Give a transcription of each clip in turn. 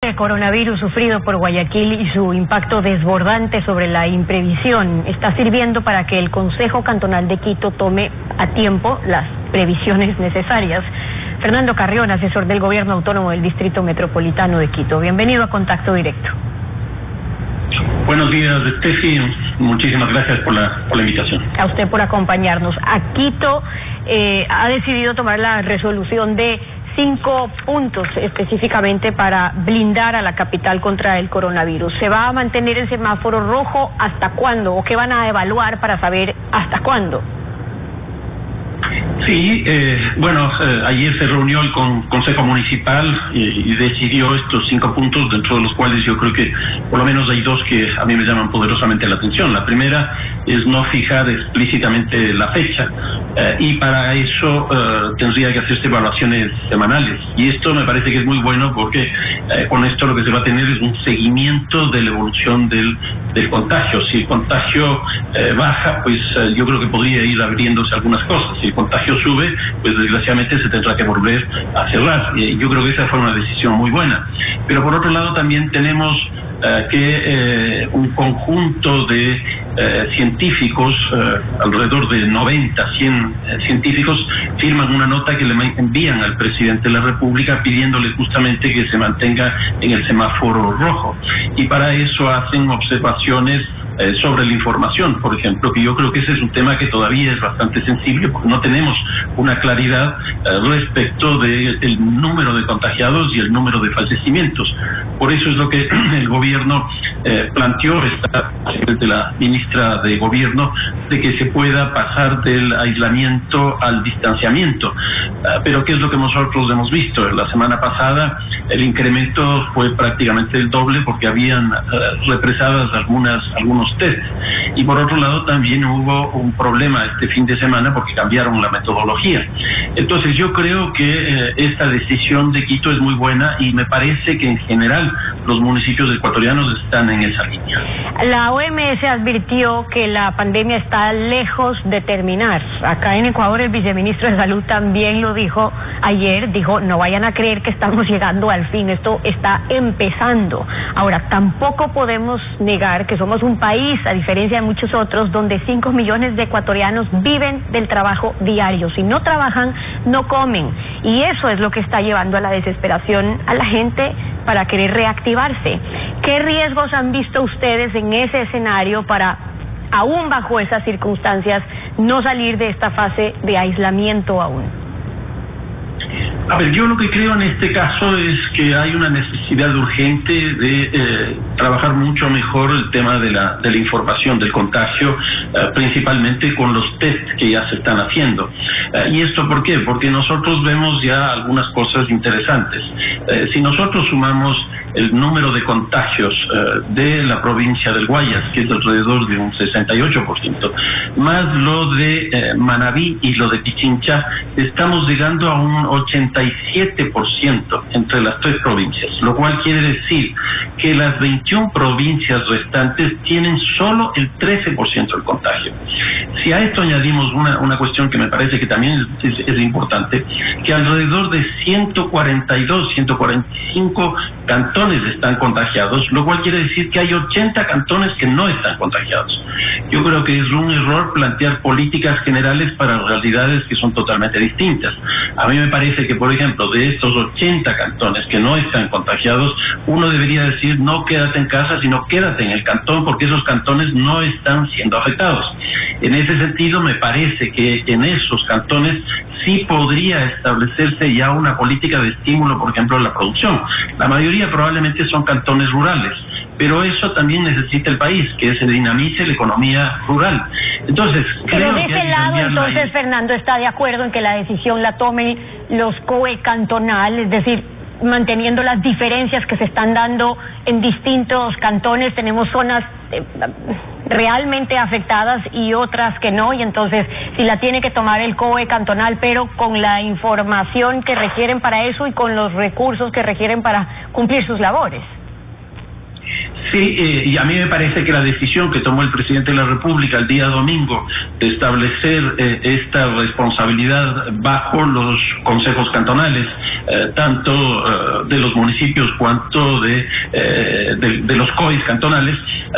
El coronavirus sufrido por Guayaquil y su impacto desbordante sobre la imprevisión está sirviendo para que el Consejo Cantonal de Quito tome a tiempo las previsiones necesarias. Fernando Carrión, asesor del Gobierno Autónomo del Distrito Metropolitano de Quito. Bienvenido a Contacto Directo. Buenos días, Steffi. Muchísimas gracias por la invitación. A usted por acompañarnos. A Quito ha decidido tomar la resolución de 5 puntos específicamente para blindar a la capital contra el coronavirus. ¿Se va a mantener el semáforo rojo hasta cuándo? ¿O qué van a evaluar para saber hasta cuándo? Sí, ayer se reunió el Consejo Municipal y decidió estos 5 puntos, dentro de los cuales yo creo que por lo menos hay 2 que a mí me llaman poderosamente la atención. La primera es no fijar explícitamente la fecha y para eso tendría que hacerse evaluaciones semanales. Y esto me parece que es muy bueno porque con esto lo que se va a tener es un seguimiento de la evolución del contagio. Si el contagio baja, pues yo creo que podría ir abriéndose algunas cosas. Si el contagio sube, pues desgraciadamente se tendrá que volver a cerrar. Yo creo que esa fue una decisión muy buena. Pero por otro lado también tenemos que un conjunto de científicos, alrededor de 100 científicos, firman una nota que le envían al presidente de la República pidiéndole justamente que se mantenga en el semáforo rojo. Y para eso hacen observaciones sobre la información, por ejemplo, que yo creo que ese es un tema que todavía es bastante sensible porque no tenemos una claridad respecto del número de contagiados y el número de fallecimientos. Por eso es lo que el gobierno planteó, de la ministra de Gobierno, de que se pueda pasar del aislamiento al distanciamiento. Pero ¿qué es lo que nosotros hemos visto? La semana pasada el incremento fue prácticamente el doble porque habían represadas algunos test. Y por otro lado también hubo un problema este fin de semana porque cambiaron la metodología. Entonces yo creo que esta decisión de Quito es muy buena y me parece que en general los municipios ecuatorianos están en esa línea. La OMS advirtió que la pandemia está lejos de terminar. Acá en Ecuador el viceministro de Salud también lo dijo ayer, dijo no vayan a creer que estamos llegando al fin, esto está empezando. Ahora, tampoco podemos negar que somos un país, a diferencia de muchos otros, donde 5 millones de ecuatorianos viven del trabajo diario. Si no trabajan, no comen. Y eso es lo que está llevando a la desesperación a la gente para querer reactivarse. ¿Qué riesgos han visto ustedes en ese escenario para, aún bajo esas circunstancias, no salir de esta fase de aislamiento aún? A ver, yo lo que creo en este caso es que hay una necesidad urgente de trabajar mucho mejor el tema de la información del contagio, principalmente con los test que ya se están haciendo. ¿Y esto por qué? Porque nosotros vemos ya algunas cosas interesantes. Si nosotros sumamos el número de contagios de la provincia del Guayas, que es alrededor de un 68%, más lo de Manabí y lo de Pichincha, estamos llegando a un 87% entre las 3 provincias, lo cual quiere decir que las 21 provincias restantes tienen solo el 13% del contagio. Si a esto añadimos una cuestión que me parece que también es importante, que alrededor de 145 cantones están contagiados, lo cual quiere decir que hay 80 cantones que no están contagiados. Yo creo que es un error plantear políticas generales para realidades que son totalmente distintas. A mí me parece que, por ejemplo, de estos 80 cantones que no están contagiados, uno debería decir no quédate en casa, sino quédate en el cantón, porque esos cantones no están siendo afectados. En ese sentido, me parece que en esos cantones sí podría establecerse ya una política de estímulo, por ejemplo, a la producción. La mayoría probablemente son cantones rurales, pero eso también necesita el país, que se dinamice la economía rural. Entonces, pero de ese lado, entonces, Fernando está de acuerdo en que la decisión la tomen los COE cantonales, es decir, manteniendo las diferencias que se están dando en distintos cantones. Tenemos zonas realmente afectadas y otras que no, y entonces si la tiene que tomar el COE cantonal, pero con la información que requieren para eso y con los recursos que requieren para cumplir sus labores. Sí, y a mí me parece que la decisión que tomó el presidente de la República el día domingo de establecer esta responsabilidad bajo los consejos cantonales, tanto de los municipios cuanto de los COIs cantonales,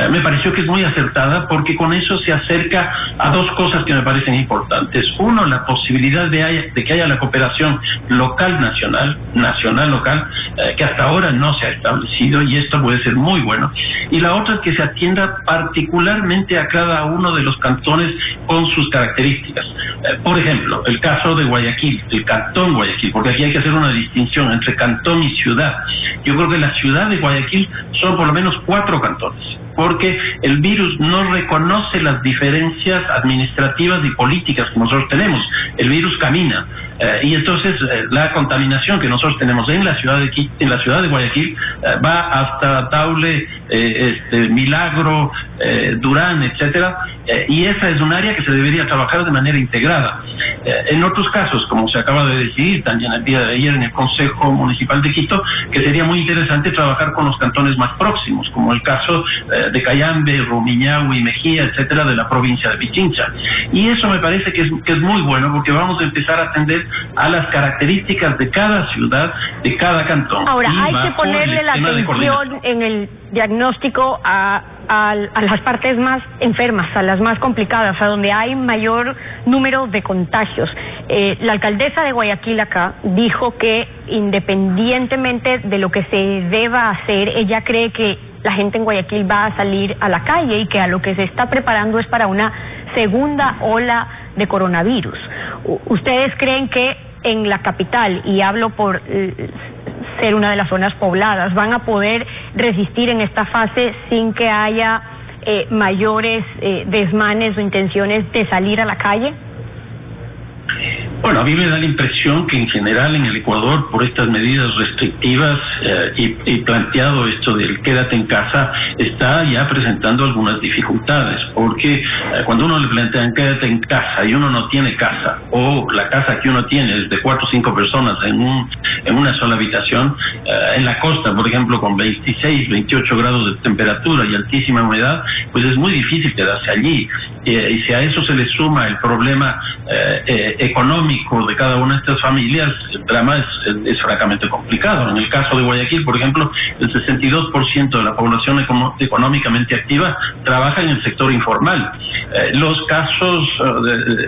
me pareció que es muy acertada, porque con eso se acerca a dos cosas que me parecen importantes. Uno, la posibilidad de que haya la cooperación local-nacional, nacional-local, que hasta ahora no se ha establecido, y esto puede ser muy bueno. Y la otra es que se atienda particularmente a cada uno de los cantones con sus características. Por ejemplo, el caso de Guayaquil, el cantón Guayaquil, porque aquí hay que hacer una distinción entre cantón y ciudad. Yo creo que la ciudad de Guayaquil son por lo menos 4 cantones, porque el virus no reconoce las diferencias administrativas y políticas que nosotros tenemos. El virus camina, y entonces la contaminación que nosotros tenemos en la ciudad de Guayaquil va hasta Taule, Milagro, Durán, etcétera, y esa es un área que se debería trabajar de manera integrada. En otros casos, como se acaba de decidir también el día de ayer en el Consejo Municipal de Quito, que sería muy interesante trabajar con los cantones más próximos, como el caso de Cayambe, Rumiñahui, Mejía, etcétera, de la provincia de Pichincha. Y eso me parece que es muy bueno, porque vamos a empezar a atender a las características de cada ciudad, de cada cantón. Ahora, hay que ponerle la atención en el diagnóstico a las partes más enfermas, a las más complicadas, a donde hay mayor número de contagios. La alcaldesa de Guayaquil acá dijo que independientemente de lo que se deba hacer, ella cree que la gente en Guayaquil va a salir a la calle y que a lo que se está preparando es para una segunda ola de coronavirus. ¿Ustedes creen que en la capital, y hablo por ser una de las zonas pobladas, van a poder resistir en esta fase sin que haya mayores desmanes o intenciones de salir a la calle? Bueno, a mí me da la impresión que en general en el Ecuador, por estas medidas restrictivas y planteado esto del quédate en casa, está ya presentando algunas dificultades, porque cuando uno le plantean quédate en casa y uno no tiene casa, o la casa que uno tiene es de 4 o 5 personas en una sola habitación, en la costa, por ejemplo, con 26, 28 grados de temperatura y altísima humedad, pues es muy difícil quedarse allí. Y si a eso se le suma el problema económico de cada una de estas familias, el drama es francamente complicado. En el caso de Guayaquil, por ejemplo, el 62% de la población económicamente activa trabaja en el sector informal. Los casos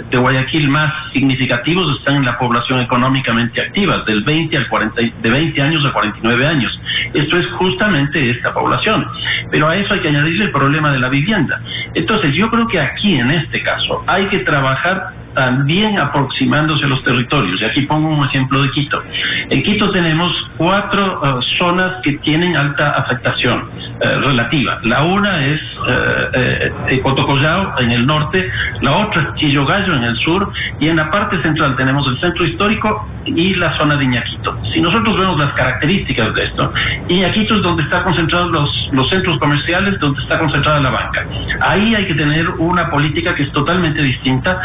de Guayaquil más significativos están en la población económicamente activa, de 20 años a 49 años. Esto es justamente esta población. Pero a eso hay que añadirle el problema de la vivienda. Entonces, yo creo que aquí, en este caso, hay que trabajar también aproximándose a los territorios. Y aquí pongo un ejemplo de Quito. En Quito tenemos 4 zonas que tienen alta afectación relativa. La una es Cotocollao en el norte, la otra es Chillogallo en el sur, y en la parte central tenemos el centro histórico y la zona de Iñaquito. Si nosotros vemos las características de esto, Iñaquito es donde están concentrados los centros comerciales, donde está concentrada la banca. Ahí hay que tener una política que es totalmente distinta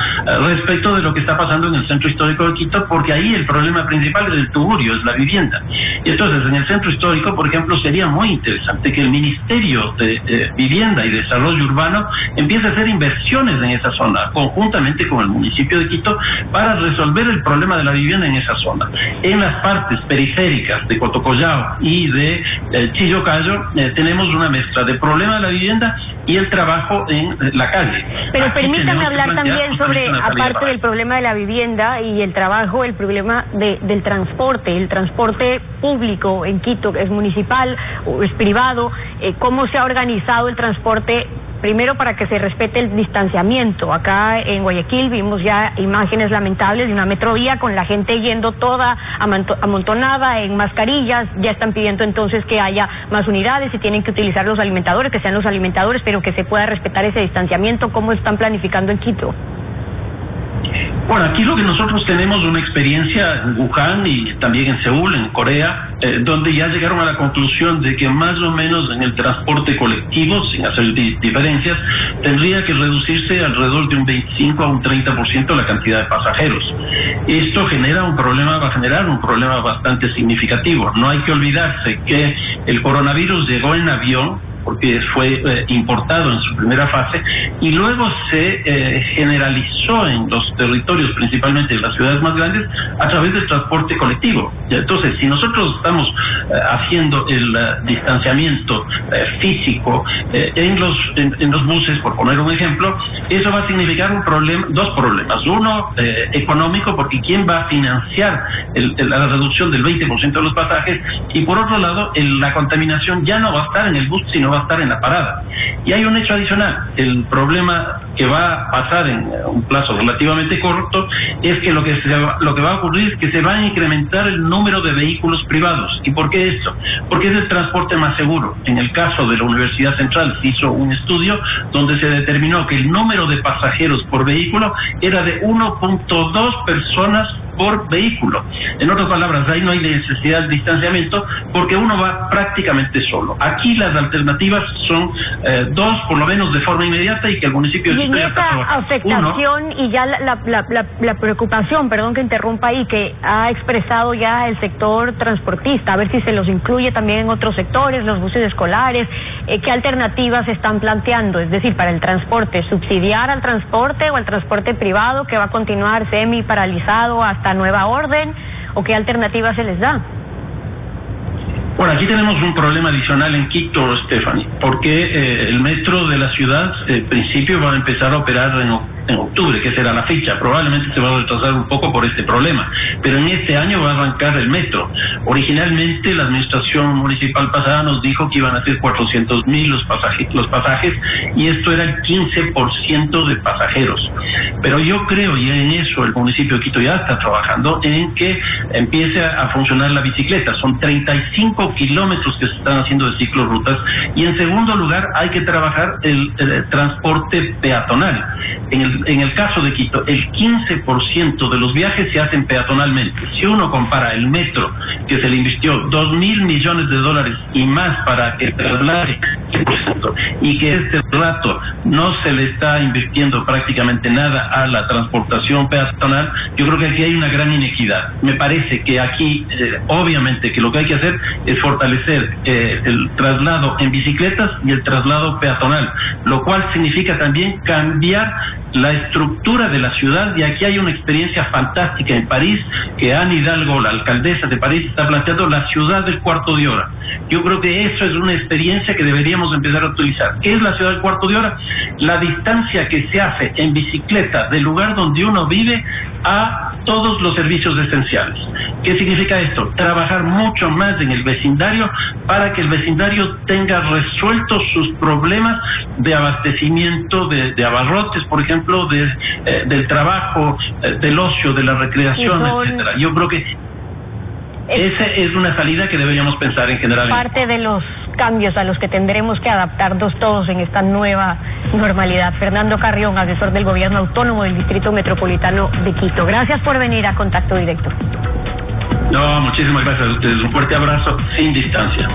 respecto de lo que está pasando en el centro histórico de Quito, porque ahí el problema principal es el tugurio, es la vivienda. Y entonces en el centro histórico, por ejemplo, sería muy interesante que el Ministerio de Vivienda y Desarrollo Urbano empiece a hacer inversiones en esa zona, conjuntamente con el municipio de Quito, para resolver el problema de la vivienda en esa zona. En las partes periféricas de Cotocollao y de Chillogallo tenemos una mezcla de problema de la vivienda y el trabajo en la calle. Pero aquí permítame hablar también sobre, aparte del problema de la vivienda y el trabajo, el problema del transporte, el transporte público en Quito, ¿es municipal o es privado? ¿Cómo se ha organizado el transporte? Primero, para que se respete el distanciamiento. Acá en Guayaquil vimos ya imágenes lamentables de una metrovía con la gente yendo toda amontonada en mascarillas. Ya están pidiendo entonces que haya más unidades y tienen que utilizar los alimentadores, que sean los alimentadores, pero que se pueda respetar ese distanciamiento. ¿Cómo están planificando en Quito? Bueno, aquí lo que nosotros tenemos una experiencia en Wuhan y también en Seúl, en Corea, donde ya llegaron a la conclusión de que más o menos en el transporte colectivo, sin hacer diferencias, tendría que reducirse alrededor de un 25 a un 30% la cantidad de pasajeros. Esto va a generar un problema bastante significativo. No hay que olvidarse que el coronavirus llegó en avión porque fue importado en su primera fase y luego se generalizó en los territorios, principalmente en las ciudades más grandes, a través del transporte colectivo. Entonces, si nosotros estamos haciendo el distanciamiento físico en los buses, por poner un ejemplo, eso va a significar dos problemas. Uno, económico, porque ¿quién va a financiar la reducción del 20% de los pasajes? Y por otro lado, la contaminación ya no va a estar en el bus, sino va a estar en la parada. Y hay un hecho adicional: el problema que va a pasar en un plazo relativamente corto es que lo que va a ocurrir es que se va a incrementar el número de vehículos privados. ¿Y por qué esto? Porque es el transporte más seguro. En el caso de la Universidad Central se hizo un estudio donde se determinó que el número de pasajeros por vehículo era de 1.2 personas por vehículo. En otras palabras, ahí no hay necesidad de distanciamiento porque uno va prácticamente solo. Aquí las alternativas son dos, por lo menos de forma inmediata, y que el municipio de Quito ya está trabajando. Afectación y ya la preocupación, perdón que interrumpa ahí, que ha expresado ya el sector transportista, a ver si se los incluye también en otros sectores, los buses escolares, ¿qué alternativas se están planteando? Es decir, para el transporte, subsidiar al transporte o al transporte privado que va a continuar semi paralizado hasta nueva orden, o qué alternativas se les da. Bueno, aquí tenemos un problema adicional en Quito, Stephanie, porque el metro de la ciudad, en principio, va a empezar a operar en octubre, que será la fecha. Probablemente se va a retrasar un poco por este problema, pero en este año va a arrancar el metro. Originalmente la administración municipal pasada nos dijo que iban a ser 400,000 los pasajes, y esto era el 15% de pasajeros. Pero yo creo, y en eso el municipio de Quito ya está trabajando, en que empiece a funcionar la bicicleta. Son 35 kilómetros que se están haciendo de ciclorrutas, y en segundo lugar hay que trabajar el transporte peatonal. En el caso de Quito, el 15% de los viajes se hacen peatonalmente. Si uno compara el metro, que se le invirtió $2,000 millones y más para que traslade, y que este rato no se le está invirtiendo prácticamente nada a la transportación peatonal, yo creo que aquí hay una gran inequidad. Me parece que aquí, obviamente, que lo que hay que hacer es fortalecer el traslado en bicicletas y el traslado peatonal, lo cual significa también cambiar la estructura de la ciudad. Y aquí hay una experiencia fantástica en París, que Anne Hidalgo, la alcaldesa de París, está planteando la ciudad del cuarto de hora. Yo creo que eso es una experiencia que deberíamos empezar a utilizar. ¿Qué es la ciudad del cuarto de hora? La distancia que se hace en bicicleta del lugar donde uno vive a todos los servicios esenciales. ¿Qué significa esto? Trabajar mucho más en el vecindario para que el vecindario tenga resueltos sus problemas de abastecimiento, de abarrotes, por ejemplo, del trabajo, del ocio, de la recreación, etcétera. Yo creo que esa es una salida que deberíamos pensar en general. Parte de los cambios a los que tendremos que adaptarnos todos en esta nueva normalidad. Fernando Carrión, asesor del Gobierno Autónomo del Distrito Metropolitano de Quito. Gracias por venir a Contacto Directo. No, muchísimas gracias a ustedes. Un fuerte abrazo sin distancia.